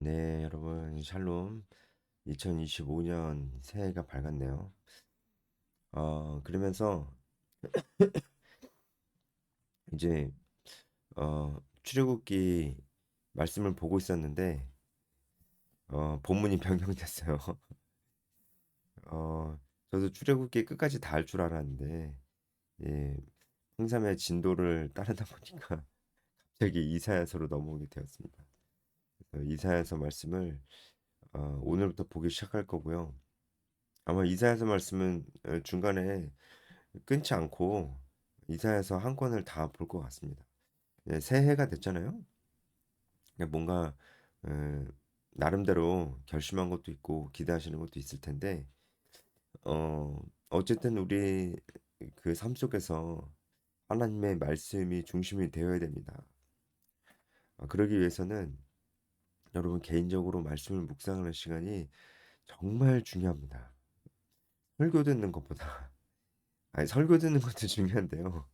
네, 여러분, 샬롬. 2025년 새해가 밝았네요. 그러면서 이제 출애굽기 말씀을 보고 있었는데 본문이 변경됐어요. 어, 저도 출애굽기 끝까지 다 할 줄 알았는데 예, 홍삼의 진도를 따르다 보니까 갑자기 이사야서로 넘어오게 되었습니다. 그래서 이사야서 말씀을 오늘부터 보기 시작할 거고요. 아마 이사야서 말씀은 중간에 끊지 않고 이사야서 한 권을 다 볼 것 같습니다. 네, 새해가 됐잖아요. 그러니까 뭔가 어, 나름대로 결심한 것도 있고 기대하시는 것도 있을 텐데 어쨌든 우리 그 삶 속에서 하나님의 말씀이 중심이 되어야 됩니다. 그러기 위해서는 여러분 개인적으로 말씀을 묵상하는 시간이 정말 중요합니다. 설교 듣는 것보다 아니 설교 듣는 것도 중요한데요.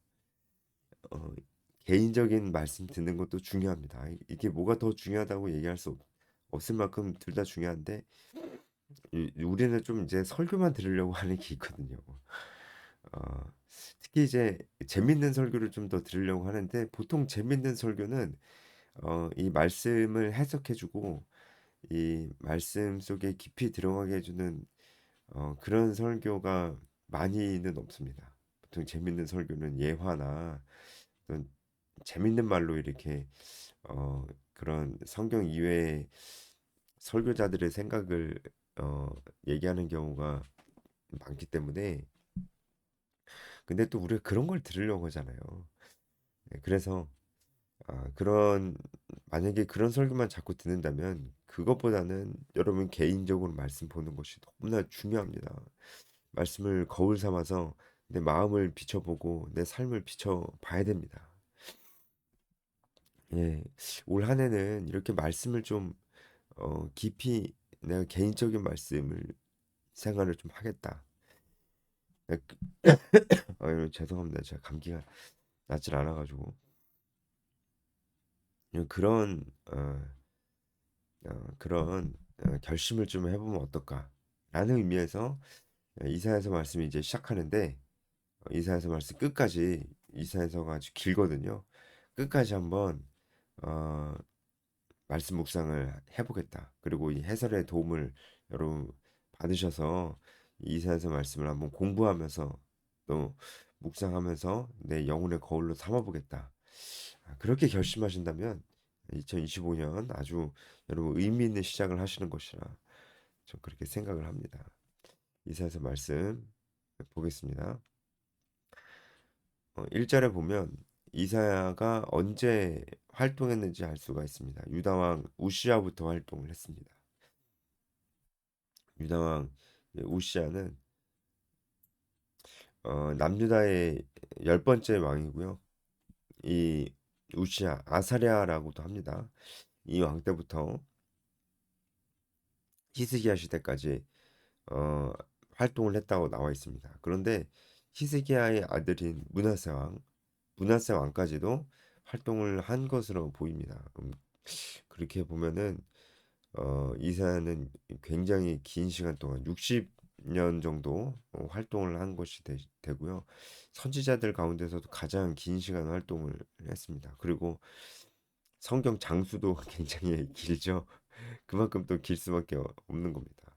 어, 개인적인 말씀 듣는 것도 중요합니다. 이게 뭐가 더 중요하다고 얘기할 수 없을 만큼 둘 다 중요한데 우리는 좀 이제 설교만 들으려고 하는 게 있거든요. 어, 특히 이제 재밌는 설교를 좀 더 들으려고 하는데 보통 재밌는 설교는 이 말씀을 해석해주고 이 말씀 속에 깊이 들어가게 해주는 그런 설교가 많이는 없습니다. 보통 재밌는 설교는 예화나 어떤 재밌는 말로 이렇게 그런 성경 이외의 설교자들의 생각을 어, 얘기하는 경우가 많기 때문에 근데 또 우리가 그런 걸 들으려고 하잖아요. 네, 그래서 그런 만약에 그런 설교만 자꾸 듣는다면 그것보다는 여러분 개인적으로 말씀 보는 것이 너무나 중요합니다. 말씀을 거울 삼아서 내 마음을 비춰보고 내 삶을 비춰봐야 됩니다. 예, 올 한 해는 이렇게 말씀을 좀 깊이 내가 개인적인 말씀을 생활을 좀 하겠다. 네, 죄송합니다. 제가 감기가 낫질 않아가지고 그런 그런 결심을 좀 해보면 어떨까라는 의미에서 이사야서 말씀이 이제 시작하는데 이사야서 말씀 끝까지 이사야서가 아주 길거든요. 끝까지 한번 어, 말씀 묵상을 해보겠다. 그리고 이 해설의 도움을 여러분 받으셔서 이사야서 말씀을 한번 공부하면서 또 묵상하면서 내 영혼의 거울로 삼아보겠다. 그렇게 결심하신다면 2025년 아주 여러분 의미 있는 시작을 하시는 것이라 저 그렇게 생각을 합니다. 이사야서 말씀 보겠습니다. 1절에 보면 이사야가 언제 활동했는지 알 수가 있습니다. 유다 왕 우시아부터 활동을 했습니다. 유다 왕 우시아는 남유다의 열 번째 왕이고요. 이 우시아 아사랴라고도 합니다. 이 왕 때부터 히스기야 시대까지 어, 활동을 했다고 나와 있습니다. 그런데 히스기야의 아들인 문하세 왕까지도 활동을 한 것으로 보입니다. 그렇게 보면은 이사야는 굉장히 긴 시간 동안 60년 정도 활동을 한 것이 되고요. 선지자들 가운데서도 가장 긴 시간 활동을 했습니다. 그리고 성경 장수도 굉장히 길죠. 그만큼 또 길 수밖에 없는 겁니다.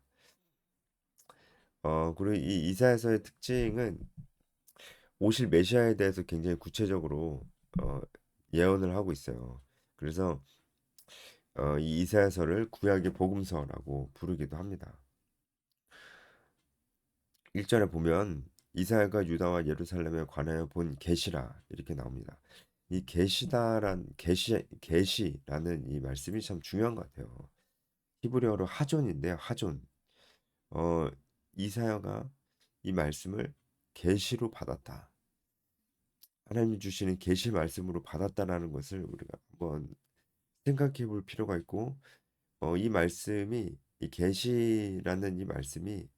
그리고 이 이사야서의 특징은 오실 메시아에 대해서 굉장히 구체적으로 어, 예언을 하고 있어요. 그래서 이 이사야서를 구약의 복음서라고 부르기도 합니다. 1절에 보면 이사야가 유다와 예루살렘에 관하여 본 계시라 이렇게 나옵니다. 이 계시라는 이 말씀이 참 중요한 것 같아요. 히브리어로 하존인데요. 하존. 어, 이사야가 이 말씀을 계시로 받았다. 하나님이 주시는 계시 말씀으로 받았다라는 것을 우리가 한번 생각해 볼 필요가 있고 이 말씀이 이 계시라는 이 말씀이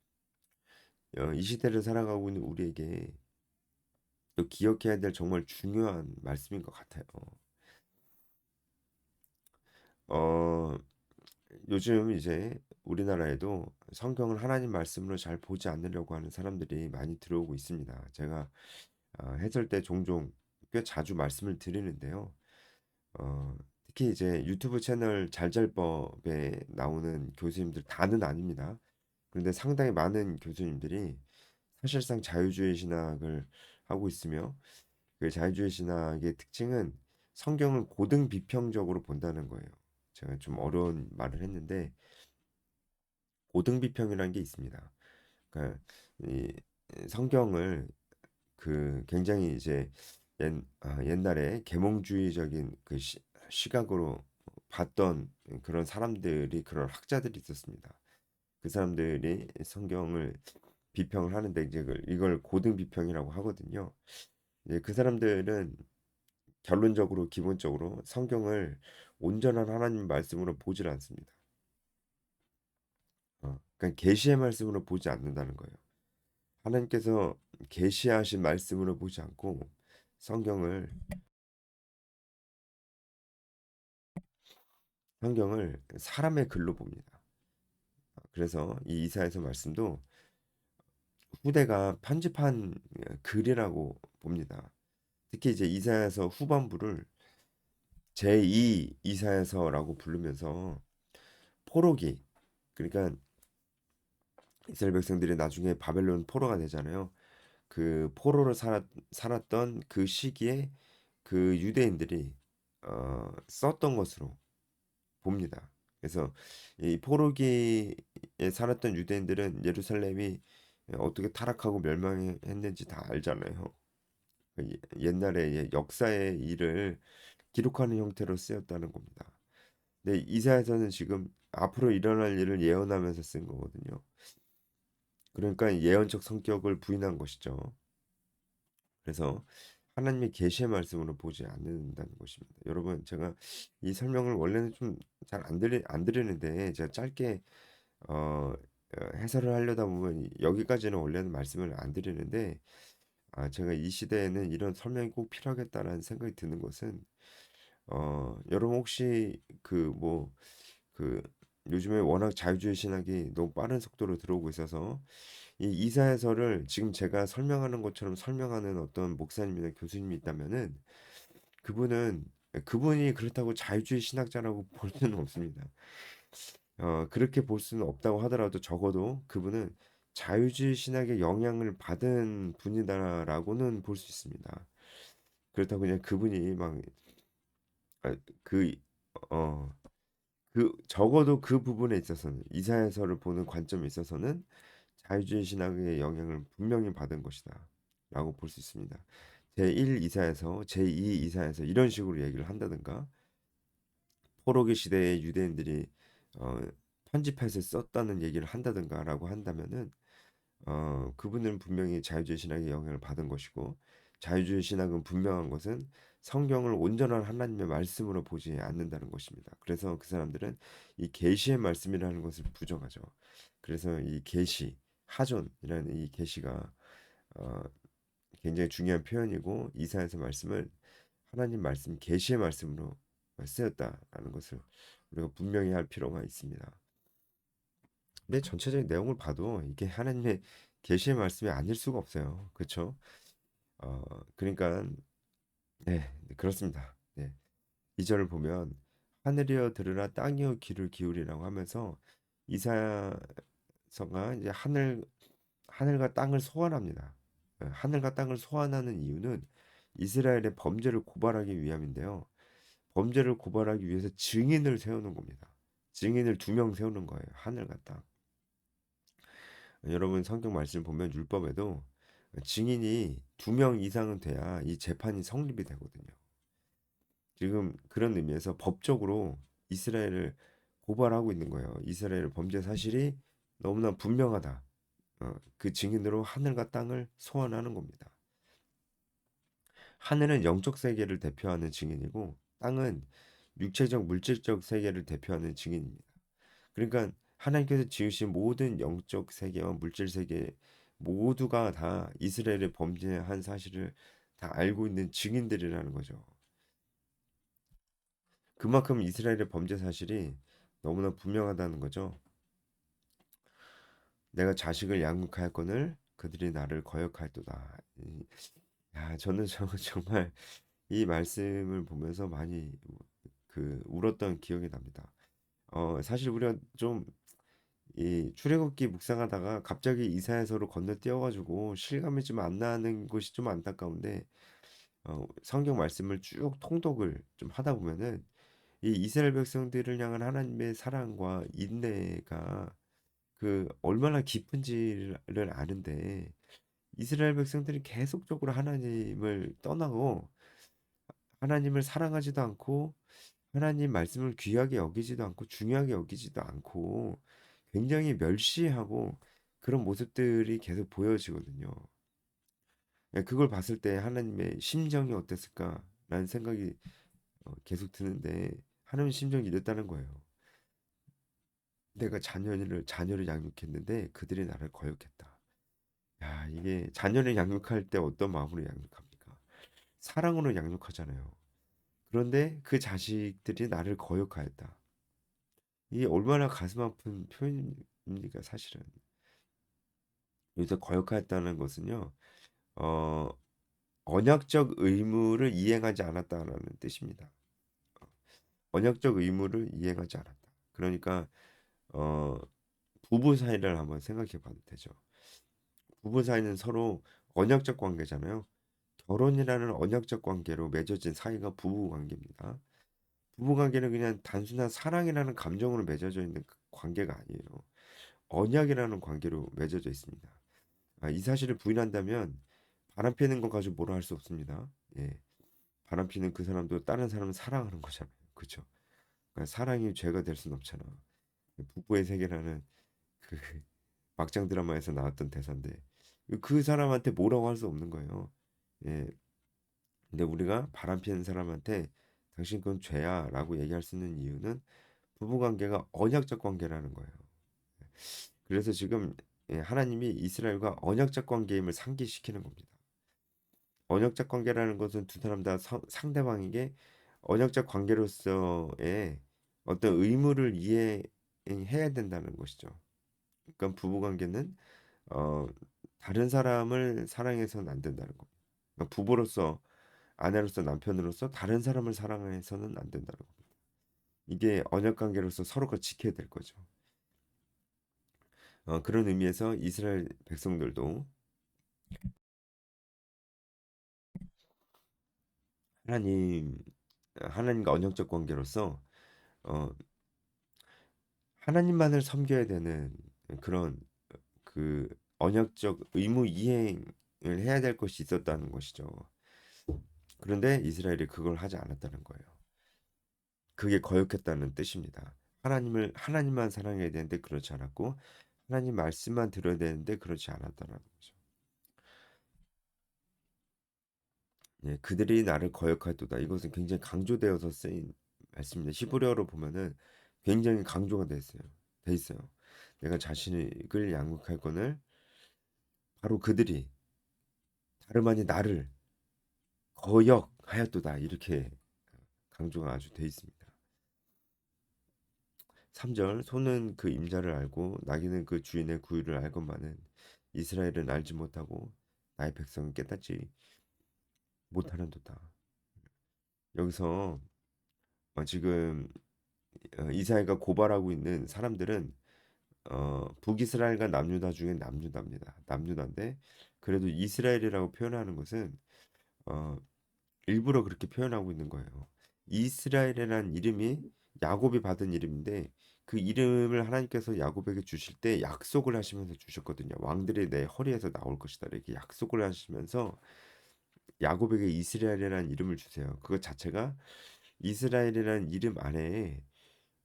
이 시대를 살아가고 있는 우리에게 또 기억해야 될 정말 중요한 말씀인 것 같아요. 어, 요즘 이제 우리나라에도 성경을 하나님 말씀으로 잘 보지 않으려고 하는 사람들이 많이 들어오고 있습니다. 제가 해설 때 종종 꽤 자주 말씀을 드리는데요. 어, 특히 이제 유튜브 채널 잘잘법에 나오는 교수님들 다는 아닙니다. 그런데 상당히 많은 교수님들이 사실상 자유주의 신학을 하고 있으며 그 자유주의 신학의 특징은 성경을 고등 비평적으로 본다는 거예요. 제가 좀 어려운 말을 했는데 고등 비평이라는 게 있습니다. 그러니까 이 성경을 그 굉장히 이제 옛날에 계몽주의적인 그 시각으로 봤던 그런 사람들이 그런 학자들이 있었습니다. 그 사람들이 성경을 비평을 하는데 이제 이걸 고등 비평이라고 하거든요. 이제 그 사람들은 결론적으로 기본적으로 성경을 온전한 하나님 말씀으로 보질 않습니다. 그러니까 계시의 말씀으로 보지 않는다는 거예요. 하나님께서 계시하신 말씀으로 보지 않고 성경을 성경을 사람의 글로 봅니다. 그래서 이 이사야서 말씀도 후대가 편집한 글이라고 봅니다. 특히 이제 이사야서 후반부를 제2 이사야서라고 부르면서 포로기 그러니까 이스라엘 백성들이 나중에 바벨론 포로가 되잖아요. 그 포로로 살았던 그 시기에 그 유대인들이 썼던 것으로 봅니다. 그래서 이 포로기에 살았던 유대인들은 예루살렘이 어떻게 타락하고 멸망했는지 다 알잖아요. 옛날에 역사의 일을 기록하는 형태로 쓰였다는 겁니다. 근데 이사야서는 지금 앞으로 일어날 일을 예언하면서 쓴 거거든요. 그러니까 예언적 성격을 부인한 것이죠. 그래서 하나님의 계시의 말씀으로 보지 않는다는 것입니다. 여러분, 제가 이 설명을 원래는 좀 잘 안 드리는데 제가 짧게 해설을 하려다 보면 여기까지는 원래는 말씀을 안 드리는데 제가 이 시대에는 이런 설명이 꼭 필요하겠다라는 생각이 드는 것은 여러분 혹시 그 요즘에 워낙 자유주의 신학이 너무 빠른 속도로 들어오고 있어서 이 이사야서를 지금 제가 설명하는 것처럼 설명하는 어떤 목사님이나 교수님이 있다면은 그분은 그분이 그렇다고 자유주의 신학자라고 볼 수는 없습니다. 그렇게 볼 수는 없다고 하더라도 적어도 그분은 자유주의 신학의 영향을 받은 분이다라고는 볼 수 있습니다. 그렇다고 그냥 그분이 막 아, 그 어, 그 적어도 그 부분에 있어서는 이사야서를 보는 관점에 있어서는 자유주의 신학의 영향을 분명히 받은 것이다라고 볼 수 있습니다. 제1 이사야서, 제2 이사야서 이런 식으로 얘기를 한다든가 포로기 시대의 유대인들이 어, 편집해서 썼다는 얘기를 한다든가라고 한다면은 그분은 분명히 자유주의 신학의 영향을 받은 것이고 자유주의 신학은 분명한 것은 성경을 온전한 하나님의 말씀으로 보지 않는다는 것입니다. 그래서 그 사람들은 이 계시의 말씀이라는 것을 부정하죠. 그래서 이 계시, 하존이라는 이 계시가 어, 굉장히 중요한 표현이고 이사야서 말씀을 하나님 말씀, 계시의 말씀으로 쓰였다라는 것을 우리가 분명히 할 필요가 있습니다. 근데 전체적인 내용을 봐도 이게 하나님의 계시의 말씀이 아닐 수가 없어요. 그렇죠? 그러니까 네, 그렇습니다. 네. 이 절을 보면 하늘이여 들으라 땅이여 귀를 기울이라고 하면서 이사야서가 이제 하늘과 땅을 소환합니다. 하늘과 땅을 소환하는 이유는 이스라엘의 범죄를 고발하기 위함인데요. 범죄를 고발하기 위해서 증인을 세우는 겁니다. 증인을 2명 세우는 거예요. 하늘과 땅. 여러분 성경 말씀 보면 율법에도 증인이 2명 이상은 돼야 이 재판이 성립이 되거든요. 지금 그런 의미에서 법적으로 이스라엘을 고발하고 있는 거예요. 이스라엘의 범죄 사실이 너무나 분명하다. 그 증인으로 하늘과 땅을 소환하는 겁니다. 하늘은 영적 세계를 대표하는 증인이고 땅은 육체적 물질적 세계를 대표하는 증인입니다. 그러니까 하나님께서 지으신 모든 영적 세계와 물질 세계 모두가 다 이스라엘의 범죄한 사실을 다 알고 있는 증인들이라는 거죠. 그만큼 이스라엘의 범죄 사실이 너무나 분명하다는 거죠. 내가 자식을 양육하였거늘 그들이 나를 거역할도다. 저는 정말 이 말씀을 보면서 많이 울었던 기억이 납니다. 사실 우리가 좀 이 출애굽기 묵상하다가 갑자기 이사야서로 건너뛰어가지고 실감이 좀 안 나는 것이 좀 안타까운데, 성경 말씀을 쭉 통독을 좀 하다 보면은 이 이스라엘 백성들을 향한 하나님의 사랑과 인내가 얼마나 깊은지를 아는데, 이스라엘 백성들이 계속적으로 하나님을 떠나고 하나님을 사랑하지도 않고 하나님 말씀을 귀하게 여기지도 않고 중요하게 여기지도 않고 굉장히 멸시하고 그런 모습들이 계속 보여지거든요. 그걸 봤을 때 하나님의 심정이 어땠을까라는 생각이 계속 드는데, 하나님의 심정이 이랬다는 거예요. 내가 자녀를 양육했는데 그들이 나를 거역했다. 야, 이게 자녀를 양육할 때 어떤 마음으로 양육합니까? 사랑으로 양육하잖아요. 그런데 그 자식들이 나를 거역하였다. 이게 얼마나 가슴 아픈 표현입니까, 사실은. 여기서 거역하였다는 것은요, 어, 언약적 의무를 이행하지 않았다는 뜻입니다. 언약적 의무를 이행하지 않았다. 그러니까 어, 부부 사이를 한번 생각해 봐도 되죠. 부부 사이는 서로 언약적 관계잖아요. 결혼이라는 언약적 관계로 맺어진 사이가 부부 관계입니다. 부부 관계는 그냥 단순한 사랑이라는 감정으로 맺어져 있는 관계가 아니에요. 언약이라는 관계로 맺어져 있습니다. 이 사실을 부인한다면 바람 피는 것 가지고 뭐라 할 수 없습니다. 예. 바람 피는 그 사람도 다른 사람을 사랑하는 거잖아요. 그렇죠? 그러니까 사랑이 죄가 될 수는 없잖아. 부부의 세계라는 그 막장 드라마에서 나왔던 대사인데 그 사람한테 뭐라고 할 수 없는 거예요. 예. 근데 우리가 바람 피는 사람한테 당신 그건 죄야라고 얘기할 수 있는 이유는 부부 관계가 언약적 관계라는 거예요. 그래서 지금 하나님이 이스라엘과 언약적 관계임을 상기시키는 겁니다. 언약적 관계라는 것은 두 사람 다 상대방에게 언약적 관계로서의 어떤 의무를 이해해야 된다는 것이죠. 그러니까 부부 관계는 어, 다른 사람을 사랑해서는 안 된다는 겁니다. 그러니까 부부로서, 아내로서, 남편으로서 다른 사람을 사랑해서는 안 된다는 겁니다. 이게 언약 관계로서 서로가 지켜야 될 거죠. 그런 의미에서 이스라엘 백성들도 하나님 하나님과 언약적 관계로서 어, 하나님만을 섬겨야 되는 그런 그 언약적 의무 이행을 해야 될 것이 있었다는 것이죠. 그런데 이스라엘이 그걸 하지 않았다는 거예요. 그게 거역했다는 뜻입니다. 하나님만 사랑해야 되는데 그렇지 않았고 하나님 말씀만 들어야 되는데 그렇지 않았다는 거죠. 예, 그들이 나를 거역하도다. 이것은 굉장히 강조되어서 쓰인 말씀입니다. 히브리어로 보면은 굉장히 강조가 돼 있어요. 돼 있어요. 내가 자식을 양육할 거늘 바로 그들이 다름 아닌 나를 거역하였도다. 이렇게 강조가 아주 돼 있습니다. 3절 소는 그 임자를 알고 나귀는 그 주인의 구유를 알건만은 이스라엘은 알지 못하고 나의 백성은 깨닫지 못하는도다. 여기서 지금 이사야가 고발하고 있는 사람들은 북이스라엘과 남유다 중에 남유다입니다. 남유다인데 그래도 이스라엘이라고 표현하는 것은 어, 일부러 그렇게 표현하고 있는 거예요. 이스라엘이라는 이름이 야곱이 받은 이름인데 그 이름을 하나님께서 야곱에게 주실 때 약속을 하시면서 주셨거든요. 왕들이 내 허리에서 나올 것이다. 이렇게 약속을 하시면서 야곱에게 이스라엘이라는 이름을 주세요. 그것 자체가 이스라엘이라는 이름 안에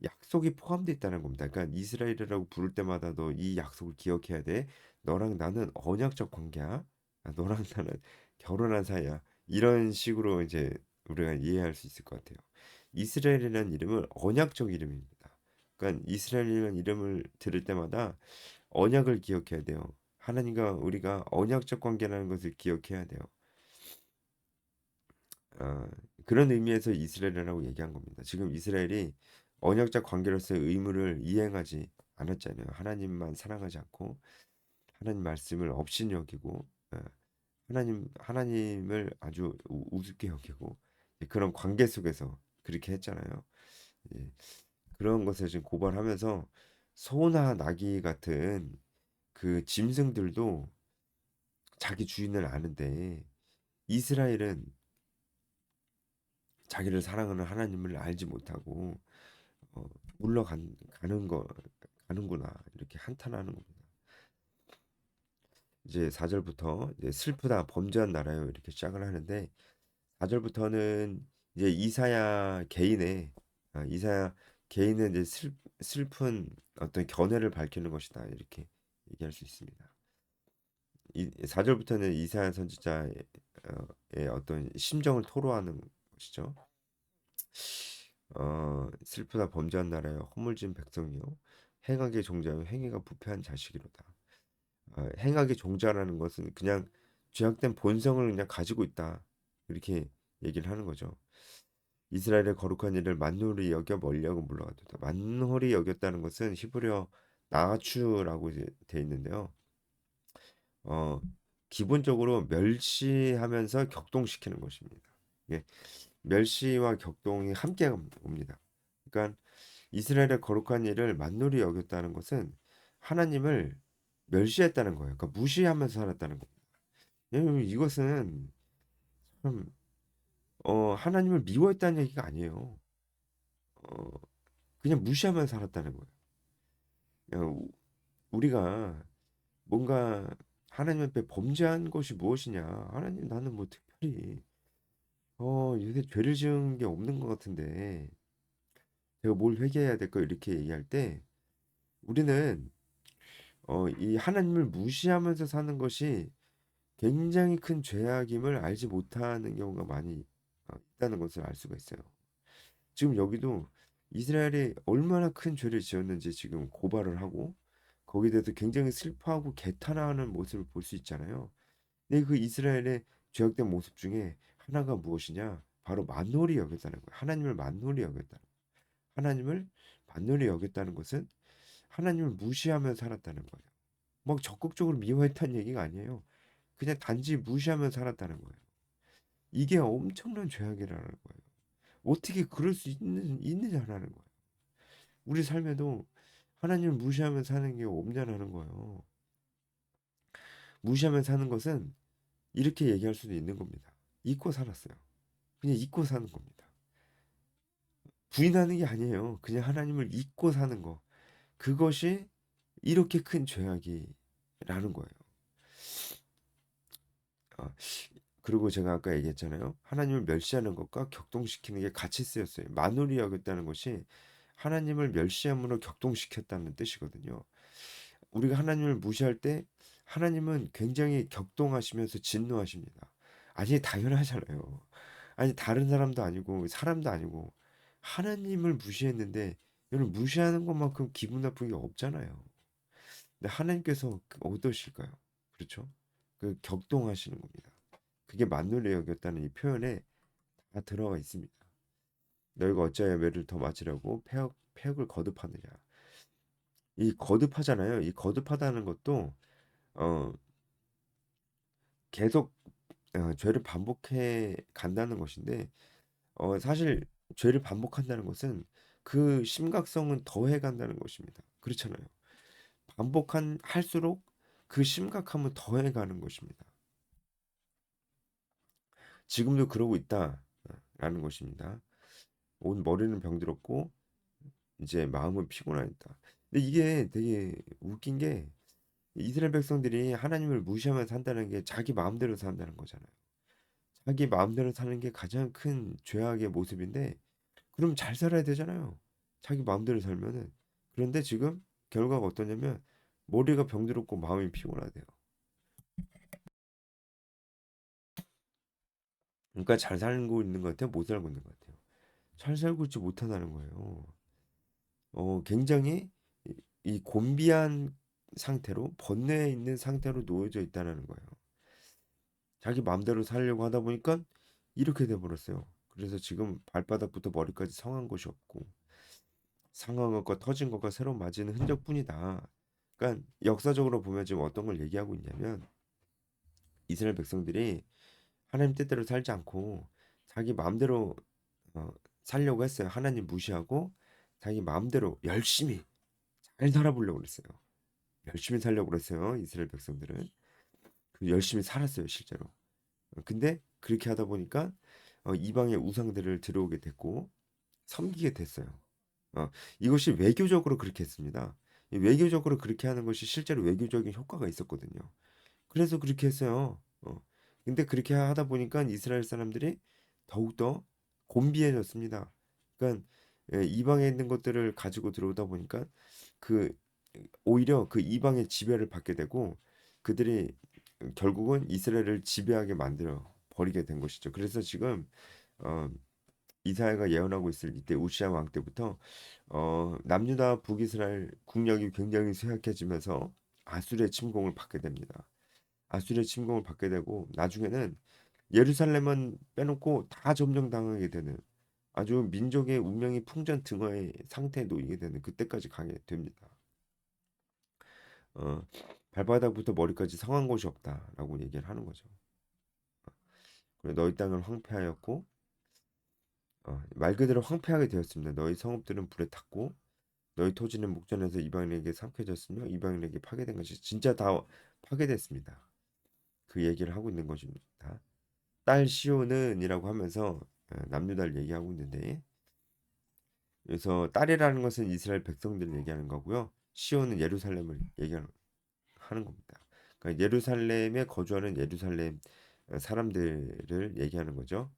약속이 포함되어 있다는 겁니다. 그러니까 이스라엘이라고 부를 때마다 너 이 약속을 기억해야 돼. 너랑 나는 언약적 관계야. 너랑 나는 결혼한 사이야. 이런 식으로 이제 우리가 이해할 수 있을 것 같아요. 이스라엘이라는 이름은 언약적 이름입니다. 그러니까 이스라엘이라는 이름을 들을 때마다 언약을 기억해야 돼요. 하나님과 우리가 언약적 관계라는 것을 기억해야 돼요. 아, 그런 의미에서 이스라엘이라고 얘기한 겁니다. 지금 이스라엘이 언약적 관계로서의 의무를 이행하지 않았잖아요. 하나님만 사랑하지 않고 하나님 말씀을 없인 여기고 하나님을 아주 우습게 여기고 그런 관계 속에서 그렇게 했잖아요. 예, 그런 것을 지금 고발하면서 소나 나귀 같은 그 짐승들도 자기 주인을 아는데 이스라엘은 자기를 사랑하는 하나님을 알지 못하고 어, 가는 거 가는구나 이렇게 한탄하는 겁니다. 이제 4절부터 이제 슬프다 범죄한 나라요 이렇게 시작을 하는데 4절부터는 이제 이사야 개인의 이제 슬픈 어떤 견해를 밝히는 것이다 이렇게 얘기할 수 있습니다. 4절부터는 이사야 선지자의 어떤 심정을 토로하는 것이죠. 슬프다 범죄한 나라여 허물진 백성이요 행악의 종자요 행위가 부패한 자식이로다. 행악의 종자라는 것은 그냥 죄악된 본성을 그냥 가지고 있다 이렇게 얘기를 하는 거죠. 이스라엘의 거룩한 일을 만홀히 여겨 멀리하고 물러가도다. 만홀히 여겼다는 것은 히브리어 나추라고 돼 있는데요. 어, 기본적으로 멸시하면서 격동시키는 것입니다. 예, 멸시와 격동이 함께 옵니다. 그러니까 이스라엘의 거룩한 일을 만홀히 여겼다는 것은 하나님을 멸시했다는 거예요. 그러니까 무시하면서 살았다는 겁니다. 왜냐하면 이것은 참, 하나님을 미워했다는 얘기가 아니에요. 어, 그냥 무시하면서 살았다는 거예요. 우리가 뭔가 하나님 앞에 범죄한 것이 무엇이냐? 하나님 나는 뭐 특별히 요새 죄를 지은 게 없는 것 같은데 제가 뭘 회개해야 될까 이렇게 얘기할 때 우리는 이 하나님을 무시하면서 사는 것이 굉장히 큰 죄악임을 알지 못하는 경우가 많이 있다는 것을 알 수가 있어요. 지금 여기도 이스라엘이 얼마나 큰 죄를 지었는지 지금 고발을 하고 거기에 대해서 굉장히 슬퍼하고 개탄하는 모습을 볼 수 있잖아요. 근데 그 이스라엘의 죄악된 모습 중에 하나가 무엇이냐? 바로 만홀히 여겼다는 거예요. 하나님을 만홀히 여겼다는 거예요. 하나님을 만홀히 여겼다는 것은 하나님을 무시하며 살았다는 거예요. 막 적극적으로 미워했다는 얘기가 아니에요. 그냥 단지 무시하며 살았다는 거예요. 이게 엄청난 죄악이라는 거예요. 어떻게 그럴 수 있느냐라는 거예요. 우리 삶에도 하나님을 무시하며 사는 게 없냐라는 거예요. 무시하며 사는 것은 이렇게 얘기할 수도 있는 겁니다. 잊고 살았어요. 그냥 잊고 사는 겁니다. 부인하는 게 아니에요. 그냥 하나님을 잊고 사는 거. 그것이 이렇게 큰 죄악이라는 거예요. 아, 그리고 제가 아까 얘기했잖아요. 하나님을 멸시하는 것과 격동시키는 게 같이 쓰였어요. 만홀히 여겼다는 것이 하나님을 멸시함으로 격동시켰다는 뜻이거든요. 우리가 하나님을 무시할 때 하나님은 굉장히 격동하시면서 진노하십니다. 아니 당연하잖아요. 아니 다른 사람도 아니고 사람도 아니고 하나님을 무시했는데 여러분 무시하는 것만큼 기분 나쁜 게 없잖아요. 근데 하나님께서 어떠실까요? 그렇죠? 그 격동하시는 겁니다. 그게 만놀이 여겼다는 이 표현에 다 들어가 있습니다. 너희가 어찌하여 매를 더 맞으려고 폐역을 거듭하느냐. 이 거듭하잖아요. 이 거듭하다는 것도 어, 계속 죄를 반복해 간다는 것인데 사실 죄를 반복한다는 것은 그 심각성은 더해 간다는 것입니다. 그렇잖아요. 반복한 할수록 그 심각함은 더해 가는 것입니다. 지금도 그러고 있다라는 것입니다. 온 머리는 병들었고 이제 마음은 피곤하다. 근데 이게 되게 웃긴 게 이스라엘 백성들이 하나님을 무시하며 산다는 게 자기 마음대로 산다는 거잖아요. 자기 마음대로 사는 게 가장 큰 죄악의 모습인데 그럼 잘 살아야 되잖아요. 자기 마음대로 살면은. 그런데 지금 결과가 어떠냐면 머리가 병들었고 마음이 피곤하대요. 그러니까 잘 살고 있는 것 같아요. 못 살고 있는 것 같아요. 잘 살고 있지 못하다는 거예요. 굉장히 이 곤비한 상태로 번뇌에 있는 상태로 놓여져 있다는 거예요. 자기 마음대로 살려고 하다 보니까 이렇게 돼 버렸어요. 그래서 지금 발바닥부터 머리까지 성한 곳이 없고 상한 것과 터진 것과 새로 맞은 흔적뿐이다. 그러니까 역사적으로 보면 지금 어떤 걸 얘기하고 있냐면 이스라엘 백성들이 하나님 뜻대로 살지 않고 자기 마음대로 어, 살려고 했어요. 하나님 무시하고 자기 마음대로 열심히 잘 살아보려고 그랬어요. 열심히 살려고 그랬어요. 이스라엘 백성들은 열심히 살았어요, 실제로. 근데 그렇게 하다 보니까 이방의 우상들을 들어오게 됐고 섬기게 됐어요. 어, 이것이 외교적으로 그렇게 했습니다. 외교적으로 그렇게 하는 것이 실제로 외교적인 효과가 있었거든요. 그래서 그렇게 했어요. 근데 그렇게 하다 보니까 이스라엘 사람들이 더욱더 곤비해졌습니다. 그러니까 이방에 있는 것들을 가지고 들어오다 보니까 그 오히려 그 이방의 지배를 받게 되고 그들이 결국은 이스라엘을 지배하게 만들어 버리게 된 것이죠. 그래서 지금 어, 이사야가 예언하고 있을 이때 우시아 왕 때부터 남유다 북이스라엘 국력이 굉장히 쇠약해지면서 아수르의 침공을 받게 됩니다. 아수르의 침공을 받게 되고 나중에는 예루살렘은 빼놓고 다 점령당하게 되는 아주 민족의 운명이 풍전등화의 상태에 놓이게 되는 그때까지 가게 됩니다. 어, 발바닥부터 머리까지 성한 곳이 없다라고 얘기를 하는 거죠. 그래 너희 땅을 황폐하였고 말 그대로 황폐하게 되었습니다. 너희 성읍들은 불에 탔고 너희 토지는 목전에서 이방인에게 삼켜졌으며 이방인에게 파괴된 것이 진짜 다 파괴됐습니다. 그 얘기를 하고 있는 것입니다. 딸 시온은이라고 하면서 남유다를 얘기하고 있는데 그래서 딸이라는 것은 이스라엘 백성들을 얘기하는 거고요. 시온은 예루살렘을 얘기하는 하는 겁니다. 그러니까 예루살렘에 거주하는 예루살렘 사람들을 얘기하는 거죠.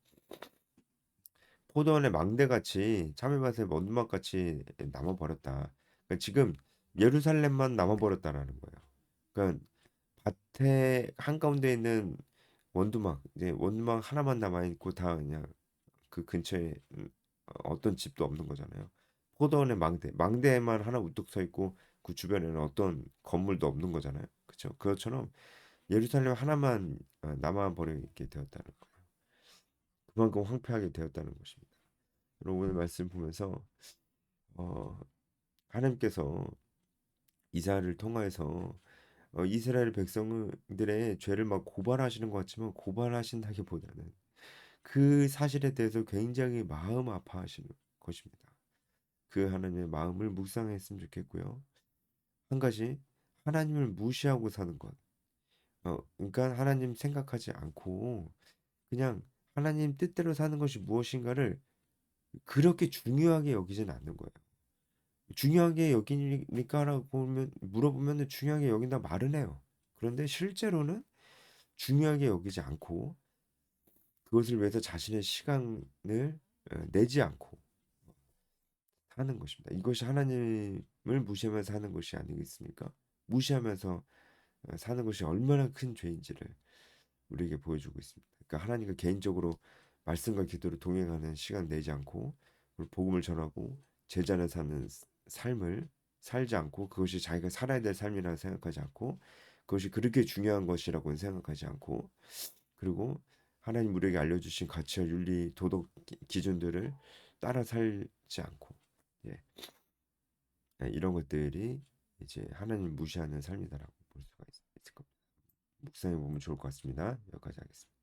포도원의 망대같이 참외밭의 원두막같이 남아버렸다. 그러니까 지금 예루살렘만 남아버렸다라는 거예요. 그러니까 밭에 한가운데 있는 원두막 이제 원두막 하나만 남아 있고 다 그냥 그 근처에 어떤 집도 없는 거잖아요. 포도원의 망대만 하나 우뚝 서 있고 그 주변에는 어떤 건물도 없는 거잖아요. 그렇죠? 그것처럼 예루살렘 하나만 남아 버리게 되었다는 거예요. 그만큼 황폐하게 되었다는 것입니다. 여러분 오늘 말씀 보면서 어, 하나님께서 이사야를 통하여서 이스라엘 백성들의 죄를 막 고발하시는 것 같지만 고발하신다기보다는 그 사실에 대해서 굉장히 마음 아파하시는 것입니다. 그 하나님의 마음을 묵상했으면 좋겠고요. 한 가지 하나님을 무시하고 사는 것. 그러니까 하나님 생각하지 않고 그냥 하나님 뜻대로 사는 것이 무엇인가를 그렇게 중요하게 여기진 않는 거예요. 중요하게 여기니까라고 물어보면 중요하게 여긴다 말은 해요. 그런데 실제로는 중요하게 여기지 않고 그것을 위해서 자신의 시간을 내지 않고 사는 것입니다. 이것이 하나님을 무시하면서 사는 것이 아니겠습니까? 무시하면서 사는 것이 얼마나 큰 죄인지를 우리에게 보여주고 있습니다. 그러니까 하나님과 개인적으로 말씀과 기도로 동행하는 시간 내지 않고 그리고 복음을 전하고 제자를 사는 삶을 살지 않고 그것이 자기가 살아야 될 삶이라고 생각하지 않고 그것이 그렇게 중요한 것이라고 생각하지 않고 그리고 하나님 우리에게 알려주신 가치와 윤리 도덕 기준들을 따라 살지 않고 예, 이런 것들이 이제 하나님 무시하는 삶이다라고 볼 수가 있을 겁니다. 묵상해 보면 좋을 것 같습니다. 여기까지 하겠습니다.